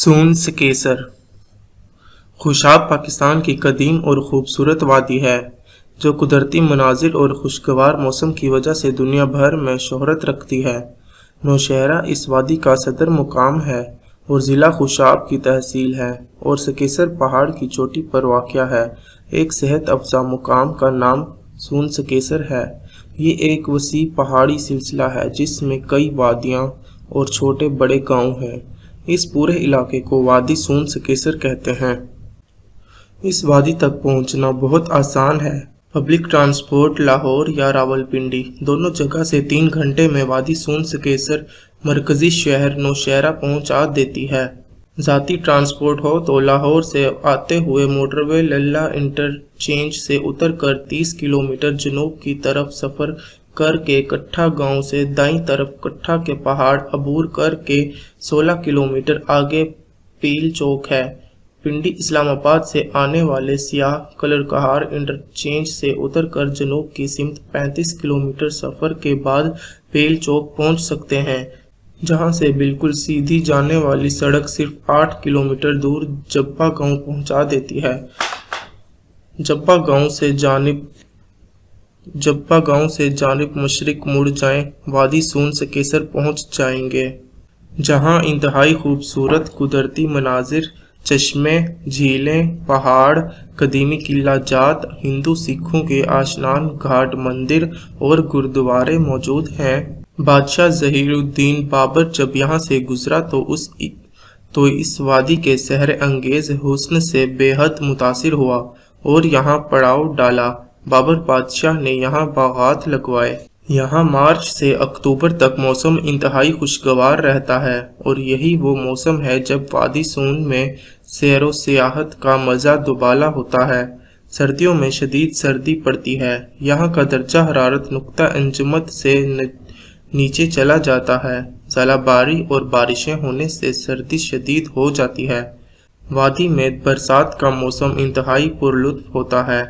सून सकेसर खुशाब पाकिस्तान की कदीम और खूबसूरत वादी है जो कुदरती मनाजिर और खुशगवार मौसम की वजह से दुनिया भर में शोहरत रखती है। नौशहरा इस वादी का सदर मुकाम है और ज़िला खुशाब की तहसील है और सकेसर पहाड़ की चोटी पर वाक़या है। एक सेहत अफजा मुकाम का नाम सून सकेसर है। ये एक वसी पहाड़ी सिलसिला है जिसमें कई वादियाँ और छोटे बड़े गांव हैं। इस पूरे इलाके को वादी सून सकेसर कहते हैं। इस वादी तक पहुंचना बहुत आसान है। पब्लिक ट्रांसपोर्ट लाहौर या रावलपिंडी दोनों जगह से 3 घंटे में वादी सून सकेसर मरकजी शहर नौशहरा पहुंचा देती है। ज़ाती ट्रांसपोर्ट हो तो लाहौर से आते हुए मोटरवे लल्ला इंटरचेंज से उतरकर 30 किलोमीटर जनूब की तरफ सफ़र करके कट्ठा गांव से दाईं तरफ कट्ठा के पहाड़ अबूर करके 16 किलोमीटर आगे पील चौक है। पिंडी इस्लामाबाद से आने वाले सियाह कलरकहार इंटरचेंज से उतरकर जनूब की सिमत 35 किलोमीटर सफ़र के बाद पील चौक पहुंच सकते हैं, जहां से बिल्कुल सीधी जाने वाली सड़क सिर्फ 8 किलोमीटर दूर जब्बा गांव पहुंचा देती है। जब्बा गांव से जानिब मशरिक मुड़ जाएं, वादी सून सकेसर पहुंच जाएंगे, जहां इंतहाई खूबसूरत कुदरती मनाजिर, चश्मे, झीलें, पहाड़, कदीमी किला जात, हिंदू सिखों के आशनान घाट, मंदिर और गुरुद्वारे मौजूद हैं। बादशाह ज़हीरुद्दीन बाबर जब यहाँ से गुजरा तो इस वादी के सहर अंगेज हुस्न से बेहद मुतासिर हुआ और यहाँ पड़ाव डाला। बाबर बादशाह ने यहाँ बागात लगवाए। यहाँ मार्च से अक्टूबर तक मौसम इंतहाई खुशगवार रहता है और यही वो मौसम है जब वादी सून में सैरो सियाहत का मज़ा दुबाला होता है। सर्दियों में शदीद सर्दी पड़ती है। यहाँ का दर्जा हरारत नुक्ता अंजमत से नीचे चला जाता है। ज़लाबारी और बारिशें होने से सर्दी शदीद हो जाती है। वादी में बरसात का मौसम इंतहाई पुरलुत्फ होता है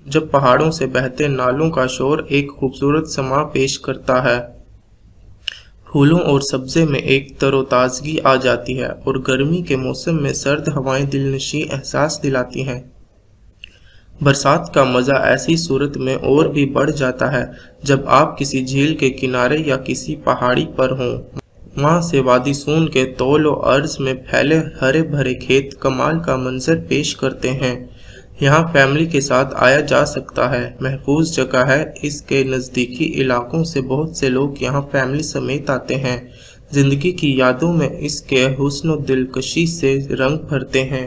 जब पहाड़ों से बहते नालों का शोर एक खूबसूरत समा पेश करता है। फूलों और सब्ज़े में एक तरोताज़गी आ जाती है और गर्मी के मौसम में सर्द हवाएं दिलनशी एहसास दिलाती हैं। बरसात का मज़ा ऐसी सूरत में और भी बढ़ जाता है जब आप किसी झील के किनारे या किसी पहाड़ी पर हों। वहाँ से वादी सून के तौल व अर्ज में फैले हरे भरे खेत कमाल का मंजर पेश करते हैं। यहाँ फैमिली के साथ आया जा सकता है। महफूज जगह है। इसके नज़दीकी इलाकों से बहुत से लोग यहाँ फैमिली समेत आते हैं। ज़िंदगी की यादों में इसके हुस्न व दिलकशी से रंग भरते हैं।